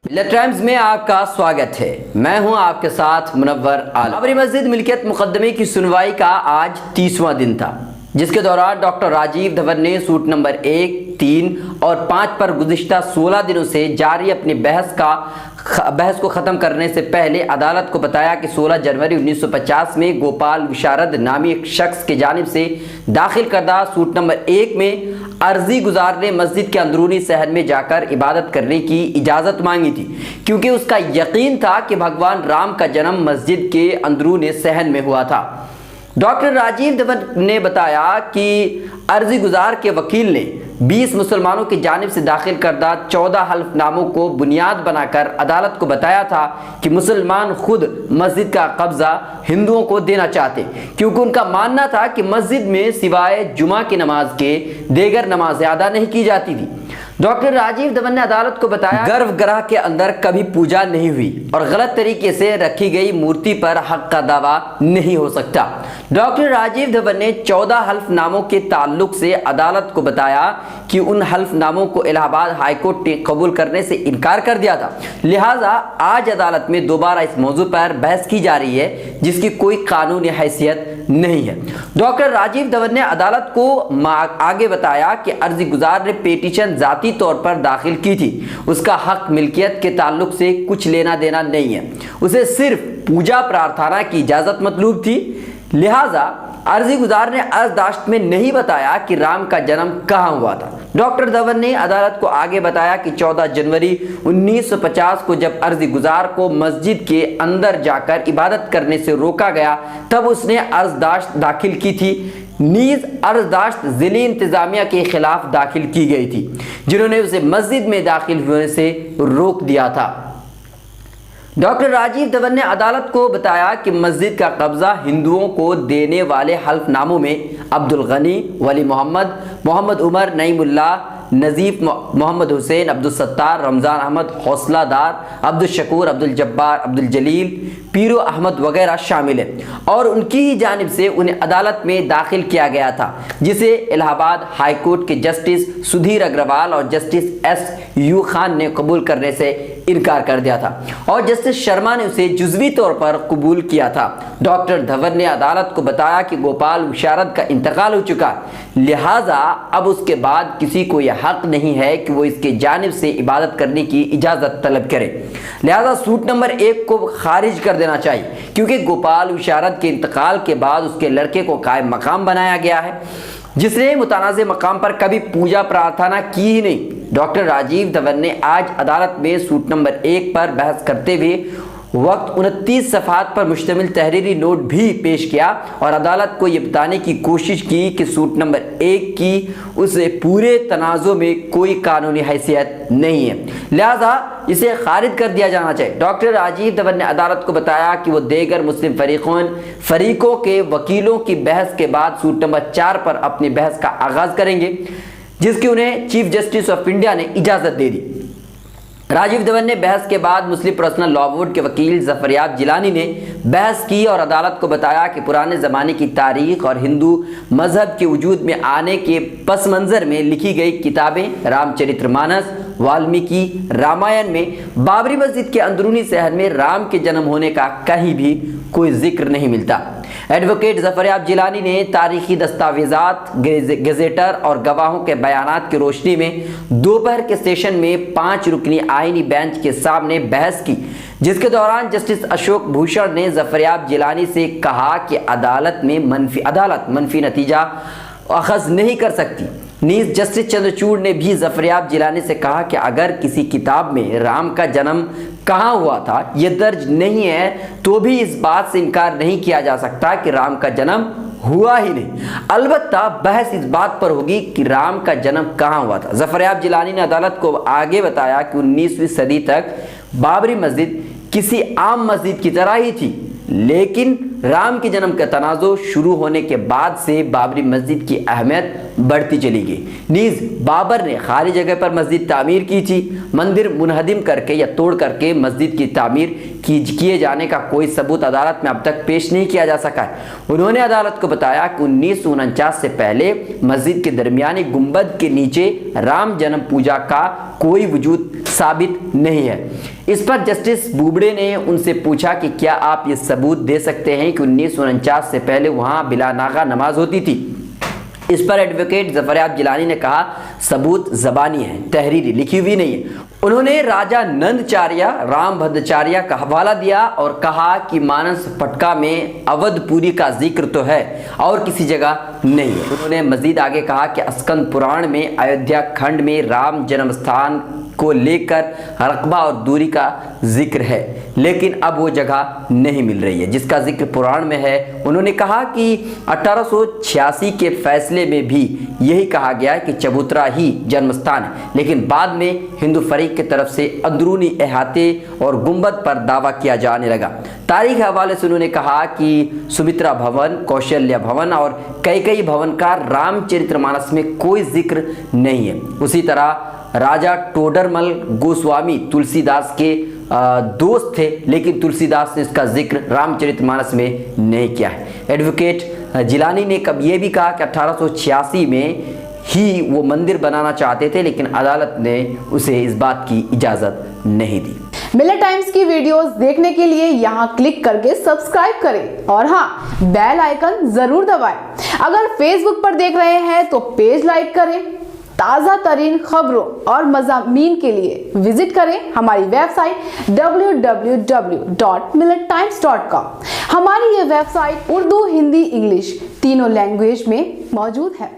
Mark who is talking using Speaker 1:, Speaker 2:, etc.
Speaker 1: मिल्लत times में आपका स्वागत है। मैं हूं आपके साथ मुनव्वर आलम। बाबरी मस्जिद मिल्कियत मुकदमे की सुनवाई का आज 30वां दिन था, जिसके दौरान डॉक्टर राजीव धवन ने सूट नंबर 1, 3 और 5 पर गुज़िश्ता 16 दिनों से जारी अपनी बहस को ख़त्म करने से पहले अदालत को बताया कि 16 जनवरी 1950 में गोपाल विशारद नामी एक शख्स की जानिब से दाखिल करदा सूट नंबर 1 में अर्जी गुजार ने मस्जिद के अंदरूनी सहन में जाकर इबादत करने की इजाज़त मांगी थी, क्योंकि उसका यकीन था कि भगवान राम का जन्म मस्जिद के अंदरूनी सहन में हुआ था। डॉक्टर राजीव धवन ने बताया कि अर्जी गुजार के वकील ने 20 मुसलमानों की जानिब से दाखिल करदा 14 हल्फनामों को बुनियाद बनाकर अदालत को बताया था कि मुसलमान खुद मस्जिद का कब्जा हिंदुओं को देना चाहते, क्योंकि उनका मानना था कि मस्जिद में सिवाय जुमा की नमाज के दीगर नमाजें अदा नहीं की जाती थी। डॉक्टर राजीव धवन ने अदालत को बताया गर्भगृह के अंदर कभी पूजा नहीं हुई और गलत तरीके से रखी गई मूर्ति पर हक का दावा नहीं हो सकता। डॉक्टर राजीव धवन ने 14 हल्फनामों के ताल्लुक से अदालत को बताया कि उन हल्फनामों को इलाहाबाद हाईकोर्ट ने कबूल करने से इनकार कर दिया था, लिहाजा आज अदालत में दोबारा इस मौजू पर बहस की जा रही है, जिसकी कोई कानूनी हैसियत नहीं है। डॉक्टर राजीव धवन ने अदालत को आगे बताया कि अर्जी गुजार ने पिटीशन जाती तौर पर दाखिल की थी, उसका हक मिल्कियत के ताल्लुक से कुछ लेना देना नहीं है, उसे सिर्फ पूजा प्रार्थना की इजाजत मतलूब थी, लिहाजा अर्जी गुजार ने अर्जदाश्त में नहीं बताया कि राम का जन्म कहाँ हुआ था। डॉक्टर धवन ने अदालत को आगे बताया कि 14 जनवरी 1950 को जब अर्जी गुजार को मस्जिद के अंदर जाकर इबादत करने से रोका गया, तब उसने अर्जदाश्त दाखिल की थी। नीज अर्जदाश्त जिली इंतजामिया के खिलाफ दाखिल की गई थी, जिन्होंने उसे मस्जिद में दाखिल होने से रोक दिया था। डॉक्टर राजीव धवन ने अदालत को बताया कि मस्जिद का कब्जा हिंदुओं को देने वाले हल्फनामों में अब्दुल गनी, वली मोहम्मद, मोहम्मद उमर, नईमुल्ला, नजीफ मोहम्मद हुसैन, अब्दुल सत्तार, रमज़ान अहमद, हौसलादार, अब्दुल शकूर, अब्दुल जब्बार, अब्दुल जलील, पीरो अहमद वगैरह शामिल हैं और उनकी ही जानिब से उन्हें अदालत में दाखिल किया गया था, जिसे इलाहाबाद हाई कोर्ट के जस्टिस सुधीर अग्रवाल और जस्टिस SU खान ने कबूल करने से इनकार कर दिया था और जस्टिस शर्मा ने उसे जुज़वी तौर पर कबूल किया था। डॉक्टर धवन ने अदालत को बताया कि गोपाल विशारद का इंतकाल हो चुका, लिहाजा अब उसके बाद किसी को यह हक नहीं है कि वो इसके जानिब से इबादत करने की इजाज़त तलब करे, लिहाजा सूट नंबर 1 को खारिज कर देना चाहिए, क्योंकि गोपाल विशारद के इंतकाल के बाद उसके लड़के को कायम मकाम बनाया गया है, जिसने मुतनाज़ मकाम पर कभी पूजा प्रार्थना की ही नहीं। डॉक्टर राजीव धवन ने आज अदालत में सूट नंबर 1 पर बहस करते हुए वक्त 29 सफ़हात पर मुश्तमिल तहरीरी नोट भी पेश किया और अदालत को यह बताने की कोशिश की कि सूट नंबर 1 की उस पूरे तनाज़ुर में कोई कानूनी हैसियत नहीं है, लिहाजा इसे खारिज कर दिया जाना चाहिए। डॉक्टर राजीव धवन ने अदालत को बताया कि वो दीगर मुस्लिम फरीकों के वकीलों की बहस के बाद सूट नंबर 4 पर अपनी बहस का आगाज़ करेंगे, जिसकी उन्हें चीफ जस्टिस ऑफ इंडिया ने इजाज़त दे दी। राजीव धवन ने बहस के बाद मुस्लिम पर्सनल लॉ बोर्ड के वकील जफरयाब जिलानी ने बहस की और अदालत को बताया कि पुराने ज़माने की तारीख और हिंदू मजहब के वजूद में आने के पस मंज़र में लिखी गई किताबें रामचरितमानस, वाल्मीकि रामायण में बाबरी मस्जिद के अंदरूनी सहन में राम के जन्म होने का कहीं भी कोई जिक्र नहीं मिलता। एडवोकेट जफरयाब जिलानी ने तारीखी दस्तावेजात, गजेटर और गवाहों के बयानात की रोशनी में दोपहर के सेशन में 5 रुकनी आईनी बेंच के सामने बहस की, जिसके दौरान जस्टिस अशोक भूषण ने जफरयाब जिलानी से कहा कि अदालत मनफी नतीजा अखज़ नहीं कर सकती। नीज जस्टिस चंद्रचूड़ ने भी जफरयाब जिलानी से कहा कि अगर किसी किताब में राम का जन्म कहाँ हुआ था यह दर्ज नहीं है, तो भी इस बात से इनकार नहीं किया जा सकता कि राम का जन्म हुआ ही नहीं। अलबत्ता बहस इस बात पर होगी कि राम का जन्म कहाँ हुआ था। जफरयाब जिलानी ने अदालत को आगे बताया कि 19वीं सदी तक बाबरी मस्जिद किसी आम मस्जिद की तरह ही थी, लेकिन राम के जन्म का तनाज़ुर शुरू होने के बाद से बाबरी मस्जिद की अहमियत बढ़ती चली गई। नीज बाबर ने खाली जगह पर मस्जिद तामीर की थी। मंदिर मुनहदिम करके या तोड़ करके मस्जिद की तामीर किए जाने का कोई सबूत अदालत में अब तक पेश नहीं किया जा सका है। उन्होंने अदालत को बताया कि 1949 से पहले मस्जिद के दरमियानी गुंबद के नीचे राम जन्म पूजा का कोई वजूद साबित नहीं है। इस पर जस्टिस बुबड़े ने उनसे पूछा कि क्या आप ये सबूत दे सकते हैं कि 1949 से पहले वहां बिलानागा नमाज होती थी। इस पर एडवोकेट जफरयाब जिलानी ने कहा, सबूत जबानी है, तहरीरी लिखी हुई नहीं है। उन्होंने राजा नंदचार्य रामभद्राचार्य का हवाला दिया और कहा कि मानस पटका में अवधपुरी का जिक्र तो है और किसी जगह नहीं है। उन्होंने मजीद आगे कहा कि स्कंद पुराण में अयोध्या खंड में राम जन्म स्थान को लेकर रकबा और दूरी का जिक्र है, लेकिन अब वो जगह नहीं मिल रही है जिसका जिक्र पुराण में है। उन्होंने कहा कि 1886 के फैसले में भी यही कहा गया है कि चबूतरा ही जन्म स्थान है, लेकिन बाद में हिंदू फरीक की तरफ से अंदरूनी अहाते और गुंबद पर दावा किया जाने लगा। तारीख के हवाले से उन्होंने कहा कि सुमित्रा भवन, कौशल्या भवन और कई भवन का रामचरितमानस में कोई जिक्र नहीं है। उसी तरह राजा टोडरमल गोस्वामी तुलसीदास के दोस्त थे, लेकिन तुलसीदास ने इसका जिक्र रामचरितमानस में नहीं किया है। एडवोकेट जिलानी ने कब ये भी कहा कि 1886 में ही वो मंदिर बनाना चाहते थे, लेकिन अदालत ने उसे इस बात की इजाज़त नहीं दी।
Speaker 2: मिलत टाइम्स की वीडियोस देखने के लिए यहाँ क्लिक करके सब्सक्राइब करें और हाँ, बेल आइकन जरूर दबाएं। अगर फेसबुक पर देख रहे हैं तो पेज लाइक करें। ताज़ा तरीन खबरों और मज़ामीन के लिए विजिट करें हमारी वेबसाइट www.millettimes.com। हमारी ये वेबसाइट उर्दू, हिंदी, इंग्लिश तीनों लैंग्वेज में मौजूद है।